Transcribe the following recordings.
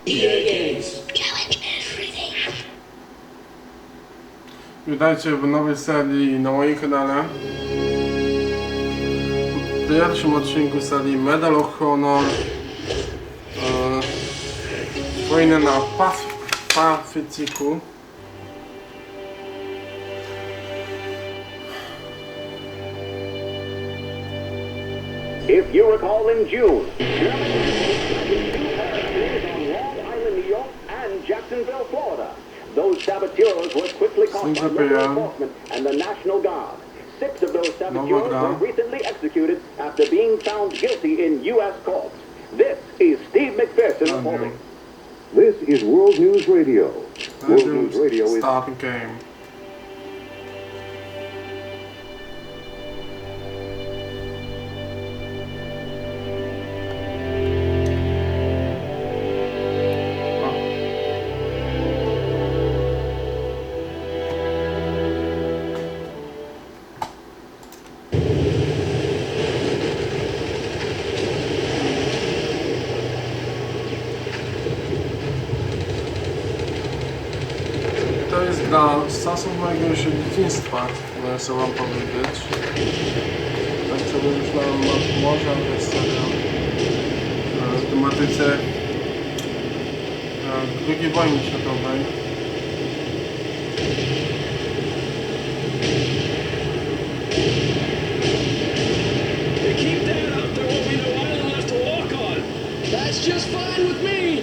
EA Games. Challenge everything. Witajcie w nowej serii na moim kanale. W pierwszym odcinku serii Medal of Honor. Wojna na Pacyfiku. If you recall, in June, Germany on Long Island, New York, and Jacksonville, Florida. Those saboteurs were quickly caught by law enforcement and the National Guard. 6 of those saboteurs were recently executed after being found guilty in U.S. courts. This is Steve McPherson reporting. This is World News Radio. World News Radio is starting game. To jest gra z czasów mojego dzieciństwa, chcę wam powiedzieć. Tak sobie myślałem, może to jest seria w tematyce II wojny światowej. That's just fine with me.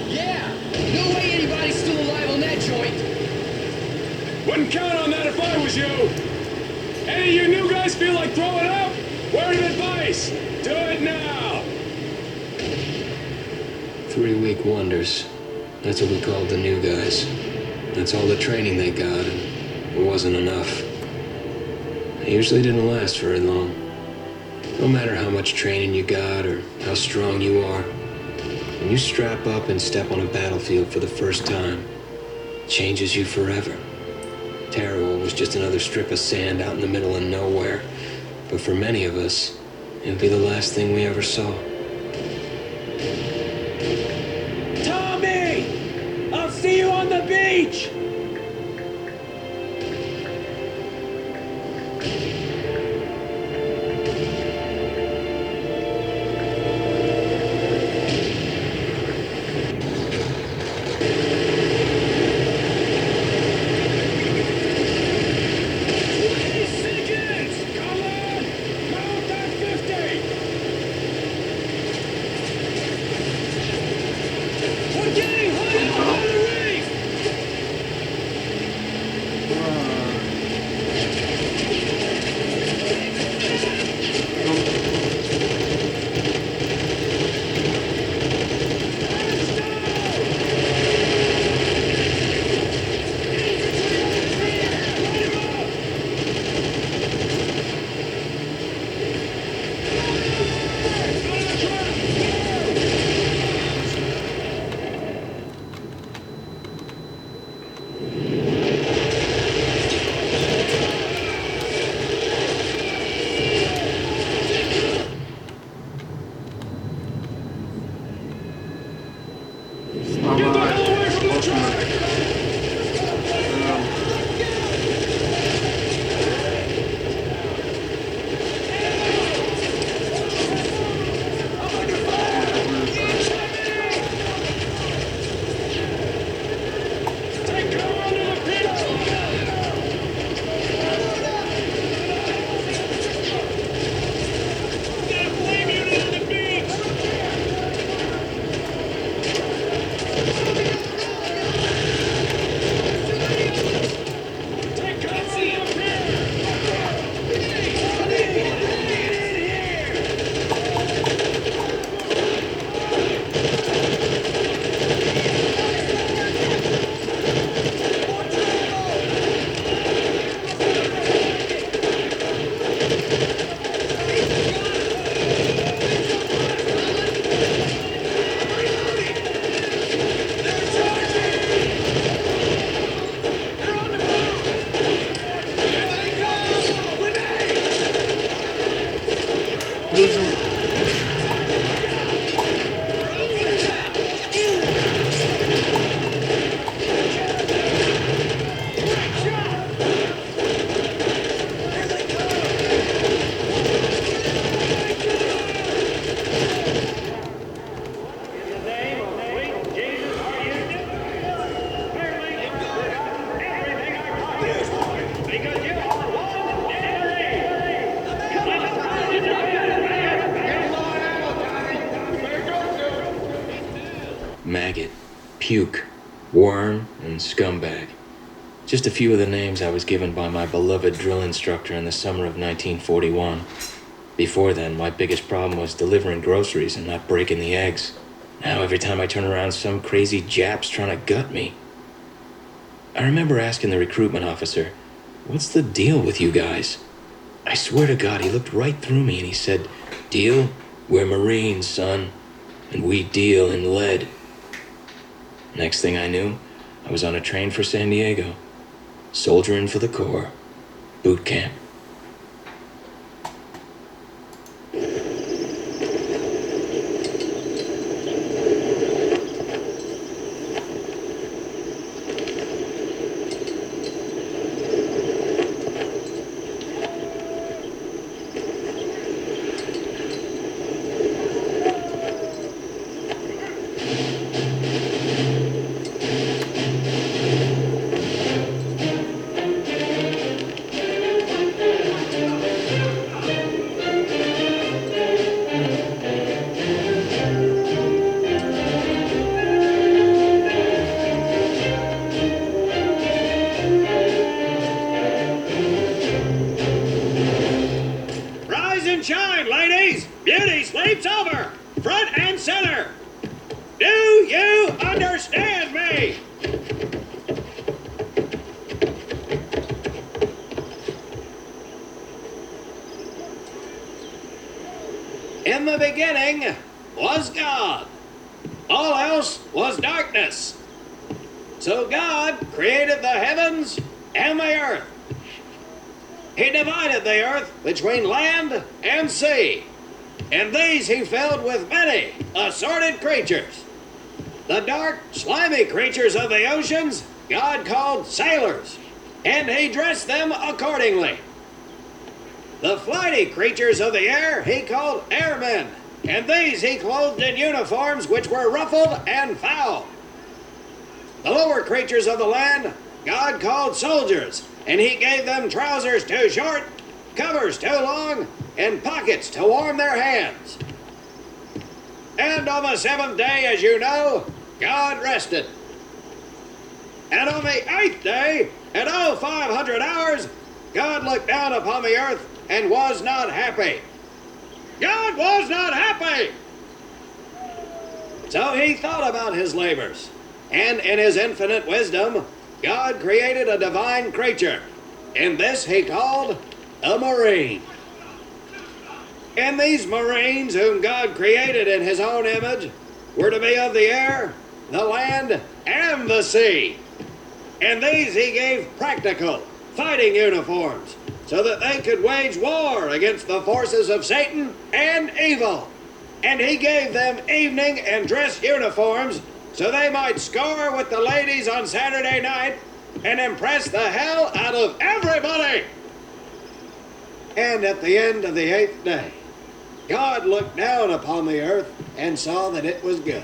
Yeah, no way anybody's still alive on that joint. Wouldn't count on that if I was you. Any of you new guys feel like throwing up? Word of advice, do it now. 3-week wonders. That's what we called the new guys. That's all the training they got, and it wasn't enough. It usually didn't last very long. No matter how much training you got or how strong you are, when you strap up and step on a battlefield for the first time, it changes you forever. Terror was just another strip of sand out in the middle of nowhere, but for many of us, it would be the last thing we ever saw. Tommy! I'll see you on the beach! maggot, puke, worm, and scumbag. Just a few of the names I was given by my beloved drill instructor in the summer of 1941. Before then, my biggest problem was delivering groceries and not breaking the eggs. Now every time I turn around, some crazy Jap's trying to gut me. I remember asking the recruitment officer, "What's the deal with you guys?" I swear to God, he looked right through me and he said, "Deal? We're Marines, son, and we deal in lead." Next thing I knew, I was on a train for San Diego, soldiering for the Corps, boot camp. Shine, ladies! Beauty sleep's over! Front and center! Do you understand me? In the beginning was God. All else was darkness. So God created the heavens and the earth. He divided the earth between land and sea, and these he filled with many assorted creatures. The dark, slimy creatures of the oceans God called sailors, and he dressed them accordingly. The flighty creatures of the air he called airmen, and these he clothed in uniforms which were ruffled and foul. The lower creatures of the land God called soldiers, and he gave them trousers too short, covers too long, and pockets to warm their hands. And on the seventh day, as you know, God rested. And on the eighth day, at 0500 hours, God looked down upon the earth and was not happy. God was not happy! So he thought about his labors, and in his infinite wisdom, God created a divine creature, and this he called a Marine. And these Marines, whom God created in his own image, were to be of the air, the land, and the sea. And these he gave practical, fighting uniforms, so that they could wage war against the forces of Satan and evil. And he gave them evening and dress uniforms, so they might score with the ladies on Saturday night and impress the hell out of everybody. And at the end of the eighth day, God looked down upon the earth and saw that it was good.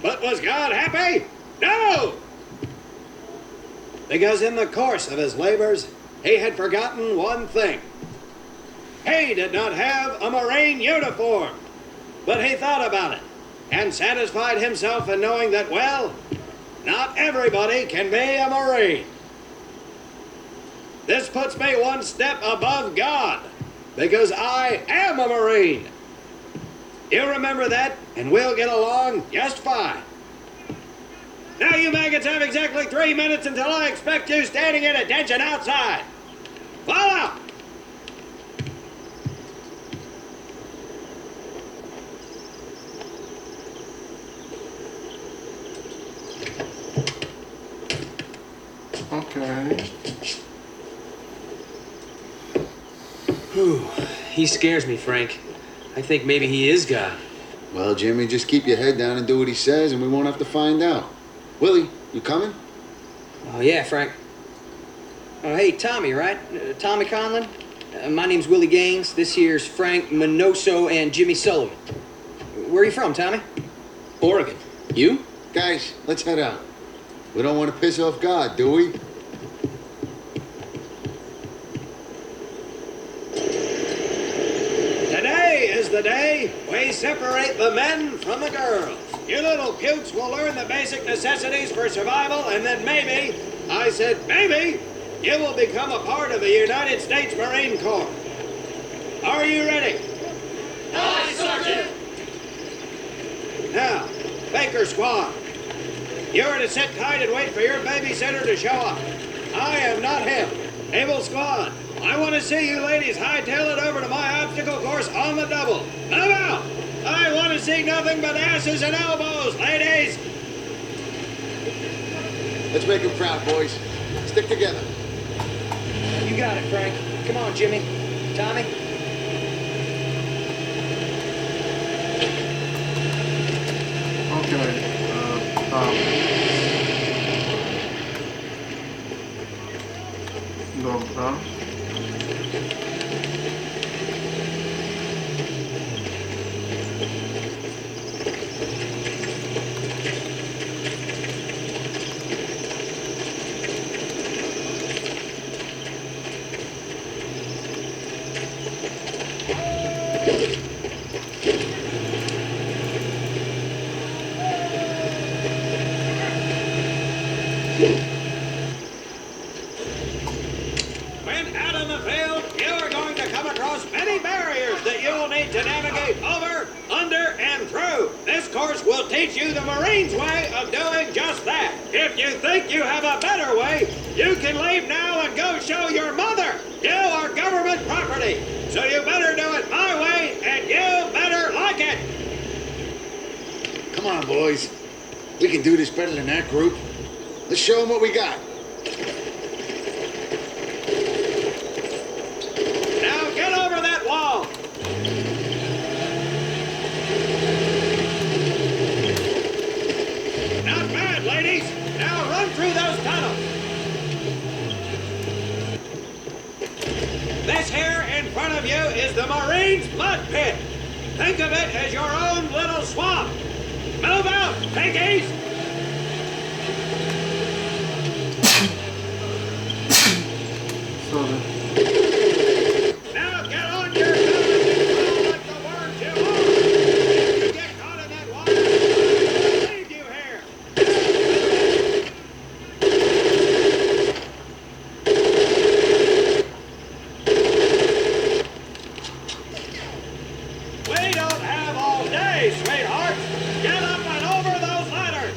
But was God happy? No! Because in the course of his labors, he had forgotten one thing. He did not have a Marine uniform, but he thought about it and satisfied himself in knowing that, well, not everybody can be a Marine. This puts me one step above God, because I am a Marine. You remember that, and we'll get along just fine. Now you maggots have exactly 3 minutes until I expect you standing at attention outside. Follow! Okay. Whew. He scares me, Frank. I think maybe he is God. Well, Jimmy, just keep your head down and do what he says, and we won't have to find out. Willie, you coming? Oh, yeah, Frank. Oh, hey, Tommy, right? Tommy Conlon? My name's Willie Gaines. This here's Frank Minoso and Jimmy Sullivan. Where are you from, Tommy? Oregon. You? Guys, let's head out. We don't want to piss off God, do we? Today is the day we separate the men from the girls. You little pukes will learn the basic necessities for survival, and then maybe, I said maybe, you will become a part of the United States Marine Corps. Are you ready? Aye, Sergeant! Now, Baker Squad, you are to sit tight and wait for your babysitter to show up. I am not him. Able Squad, I want to see you ladies hightail it over to my obstacle course on the double. Move out! I want to see nothing but asses and elbows, ladies! Let's make him proud, boys. Stick together. You got it, Frank. Come on, Jimmy. Tommy? Okej, tam. Dobra. When out on the field, you are going to come across many barriers that you will need to navigate over, under, and through. This course will teach you the Marines' way of doing just that. If you think you have a better way, you can leave now and go show your mother. You are government property, so you better do it my way, and you better like it. Come on, boys. We can do this better than that group. Let's show them what we got. Now get over that wall. Not bad, ladies. Now run through those tunnels. This here in front of you is the Marines' mud pit. Think of it as your own little swamp. Move out, piggies! Sorry. Now get on your bellies and crawl like the worms you are. If you get caught in that water, I'll leave you here. We don't have all day, sweetheart. Get up and over those ladders.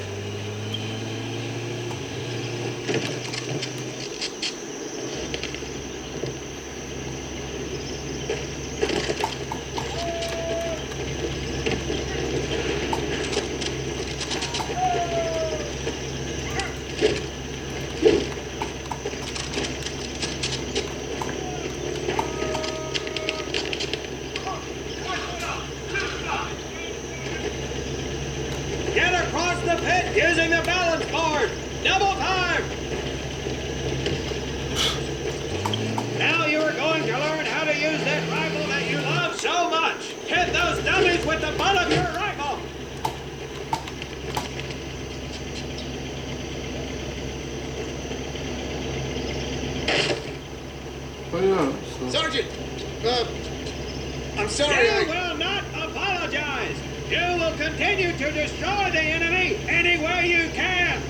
Get across the pit using the balance board. Double time. Now you are going to learn how to use that rifle that you love so much. Hit those dummies with the butt of your rifle. Oh yeah, so. Sergeant! I'm sorry, You will not apologize. You will continue to destroy the enemy any way you can.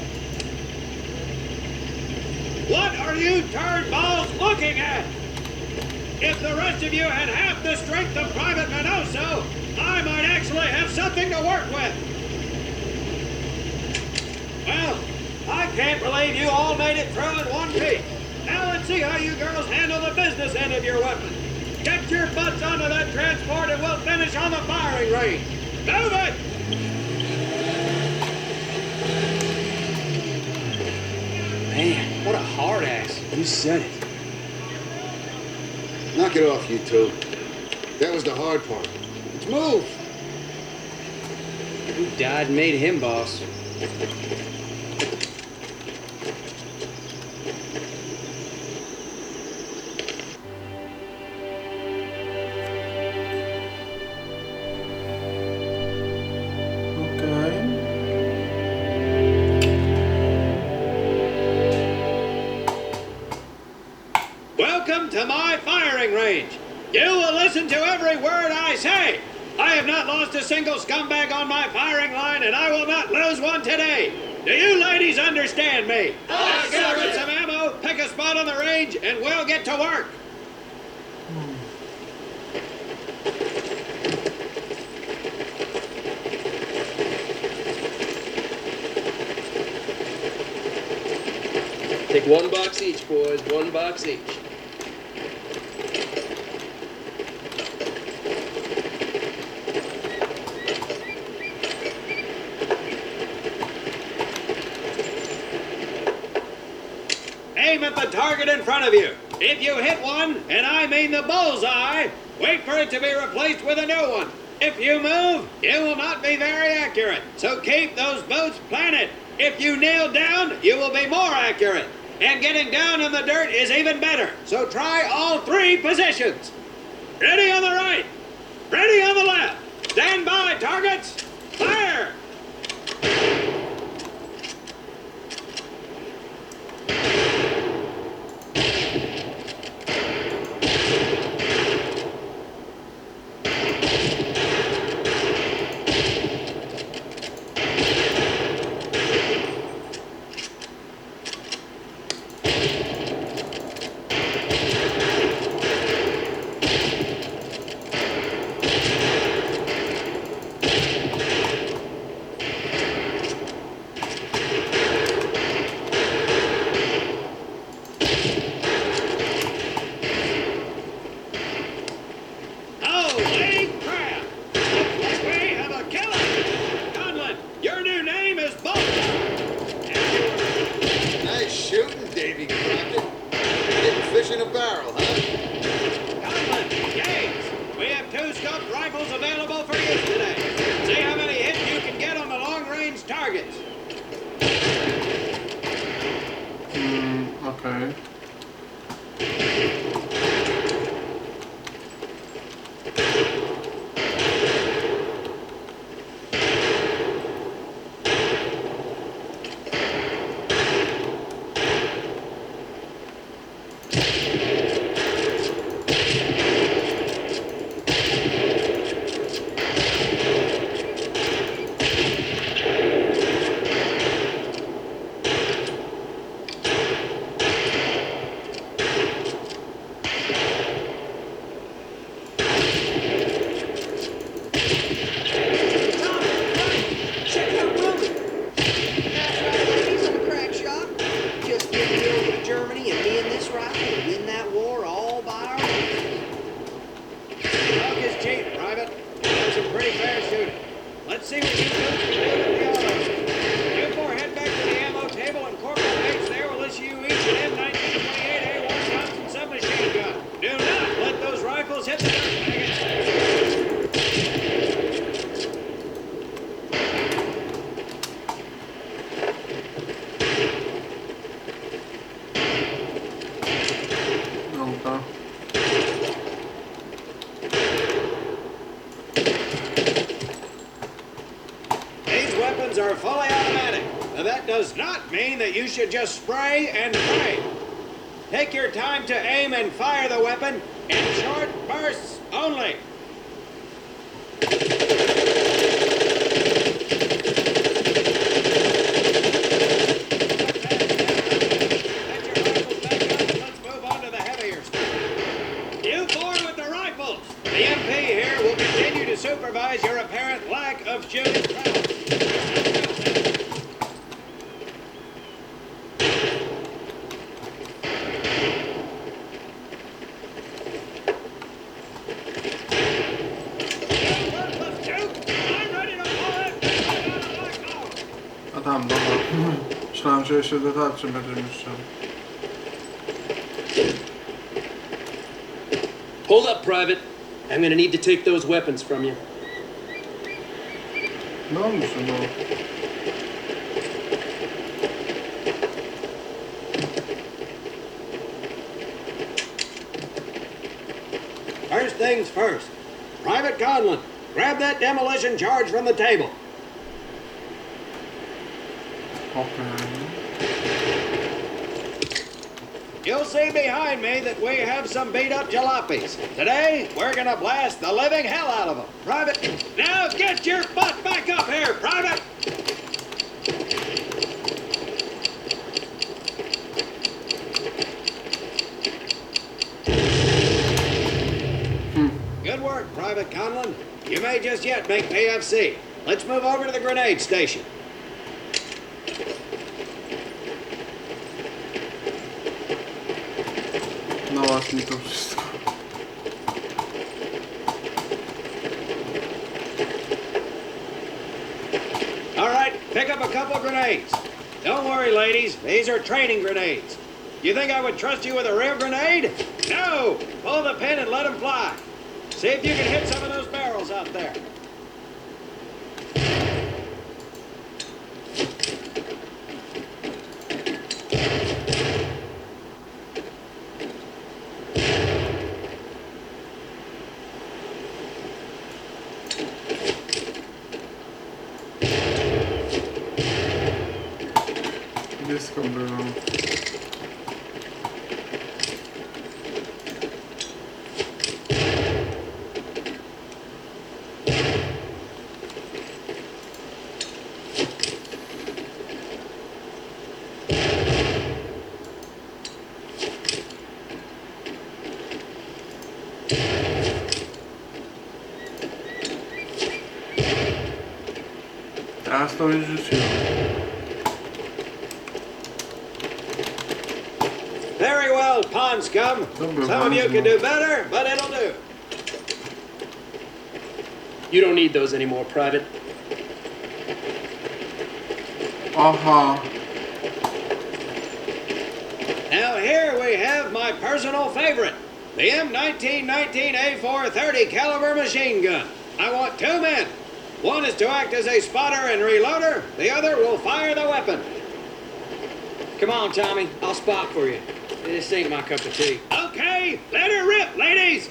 What are you turnballs looking at? If the rest of you had half the strength of Private Minoso, I might actually have something to work with. Well, I can't believe you all made it through in one piece. Now let's see how you girls handle the business end of your weapon. Get your butts onto that transport and we'll finish on the firing range. Move it! Man, what a hard ass. You said it. Knock it off, you two. That was the hard part. Let's move. Who died and made him boss? Okej. Welcome to my firing range. You will listen to every word I say. I I have not lost a single scumbag on my firing line, and I will not lose one today. Do you ladies understand me? Let's get some ammo, pick a spot on the range, and we'll get to work. Take 1 box each, boys. 1 box each. Aim at the target in front of you. If you hit one, and I mean the bullseye, wait for it to be replaced with a new one. If you move, it will not be very accurate. So keep those boots planted. If you nail down, you will be more accurate. And getting down in the dirt is even better. So try all 3 positions. Ready on the right. Ready on the left. Stand by, targets. Fire! Okay. Are fully automatic. Now, that does not mean that you should just spray and pray. Take your time to aim and fire the weapon in short bursts only. Let your rifles back up and let's move on to the heavier stuff. You four with the rifles. The MP here will continue to supervise your apparent lack of shooting prowess. Tam, dobra. Myślałem, że jeszcze do tarczy będziemy strzelał. Hold up, Private. I'm gonna need to take those weapons from you. Dobrze, no. First things first. Private Conlon, grab that demolition charge from the table. Okay. you'll see behind me that we have some beat-up jalopies. Today, we're gonna blast the living hell out of them. Private, now get your butt back up here, Private! Good work, Private Conlon. You may just yet make PFC. Let's move over to the grenade station. No właśnie to wszystko. All right, pick up a couple grenades. Don't worry, ladies. These are training grenades. You think I would trust you with a real grenade? No! Pull the pin and let them fly. See if you can hit some of those barrels out there. Blisko byłem. Teraz to już rzuciłem. Very well, pond scum. Some of you can do better, but it'll do. You don't need those anymore, Private. Aha. Now here we have my personal favorite, the M1919A4 30 caliber machine gun. I want 2 men. One is to act as a spotter and reloader. The other will fire the weapon. Come on, Tommy. I'll spot for you. This ain't my cup of tea. Okay, let her rip, ladies.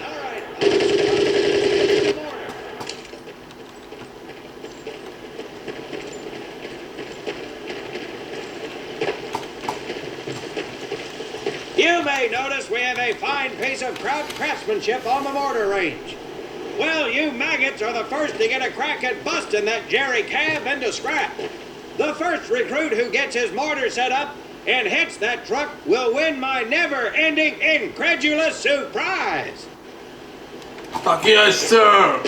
All right, you may notice we have a fine piece of craftsmanship on the mortar range. Well, you maggots are the first to get a crack at busting that jerry cab into scrap. The first recruit who gets his mortar set up and hits that truck will win my never-ending incredulous surprise. Tak jest, sir!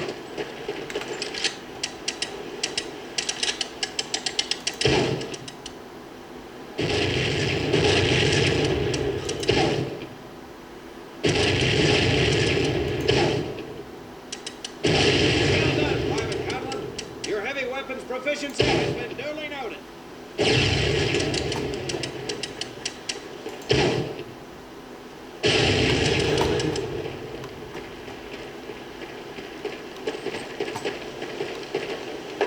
Well done, Private Conlon. Your heavy weapons proficiency has been duly noted.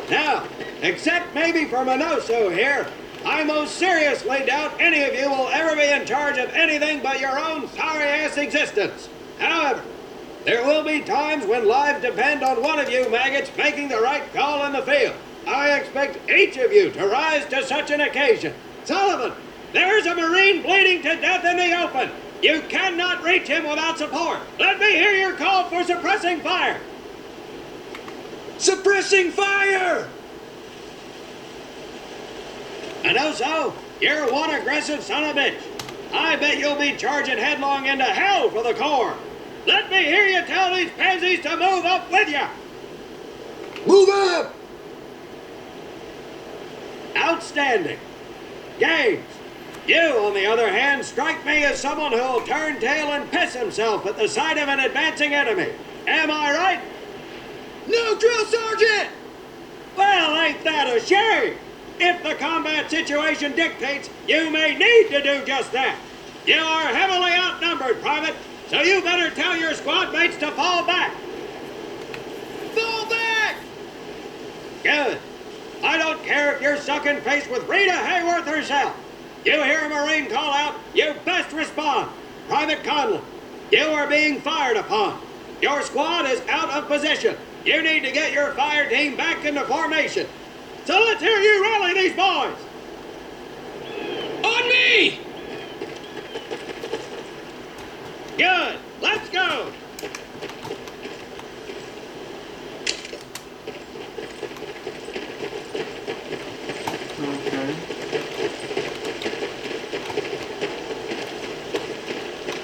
Now, except maybe for Minoso here, I most seriously doubt any of you will ever be in charge of anything but your own sorry-ass existence. However, there will be times when lives depend on one of you maggots making the right call in the field. I expect each of you to rise to such an occasion. Sullivan, there's a Marine bleeding to death in the open. You cannot reach him without support. Let me hear your call for suppressing fire. Suppressing fire! And also, you're one aggressive son of a bitch. I bet you'll be charging headlong into hell for the Corps. Let me hear you tell these pansies to move up with you. Move up! Outstanding. Gaines, you, on the other hand, strike me as someone who'll turn tail and piss himself at the sight of an advancing enemy. Am I right? No, drill sergeant! Well, ain't that a shame? If the combat situation dictates, you may need to do just that. You are heavily outnumbered, Private, so you better tell your squad mates to fall back. Fall back! Good. I don't care if you're sucking face with Rita Hayworth herself. You hear a Marine call out, you best respond. Private Conlon, you are being fired upon. Your squad is out of position. You need to get your fire team back into formation. So let's hear you rally these boys. On me! Good. Let's go. Okay.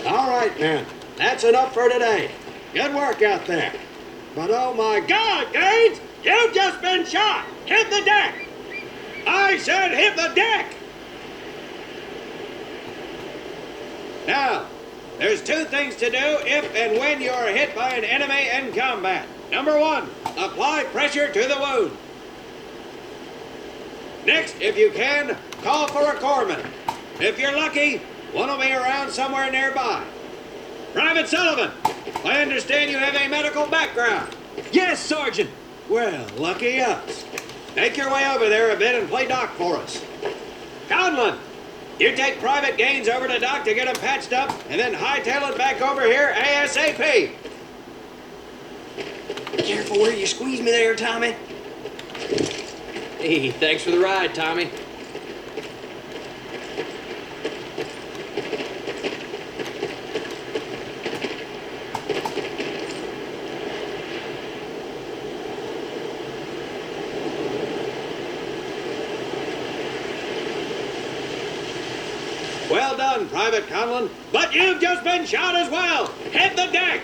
All right, men. That's enough for today. Good work out there. But oh my God, Gaines! You've just been shot! Hit the deck! I said hit the deck! Now, there's two things to do if and when you are hit by an enemy in combat. Number one, apply pressure to the wound. Next, if you can, call for a corpsman. If you're lucky, one will be around somewhere nearby. Private Sullivan, I understand you have a medical background. Yes, Sergeant. Well, lucky us. Make your way over there a bit and play doc for us. Conlon, you take Private Gaines over to Doc to get him patched up, and then hightail it back over here ASAP. Careful where you squeeze me there, Tommy. Hey, thanks for the ride, Tommy. Well done, Private Conlon, but you've just been shot as well. Hit the deck.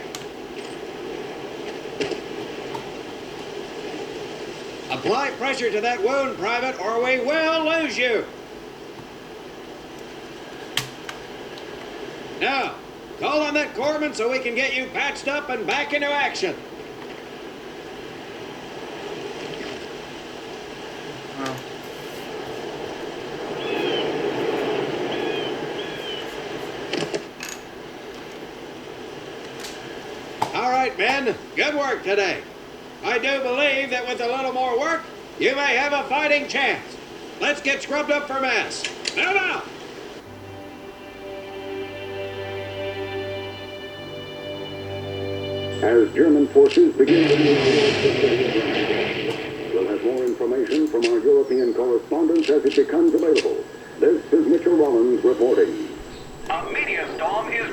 Apply pressure to that wound, Private, or we will lose you. Now, call on that corpsman so we can get you patched up and back into action. No. All right, men, good work today. I do believe that with a little more work, you may have a fighting chance. Let's get scrubbed up for mess. Move out! As German forces begin to move towards the city of London, we'll have more information from our European correspondents as it becomes available. This is Mitchell Rollins reporting.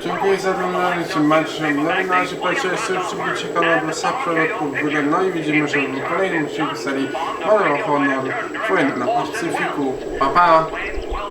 Dziękuję za oglądanie Cię Maciej. No i na razie subskrypujcie kanał dla subskrybentów w górę. No i widzimy się w kolejnym odcinku serii Honor Wojna na Pacyfiku. Pa pa!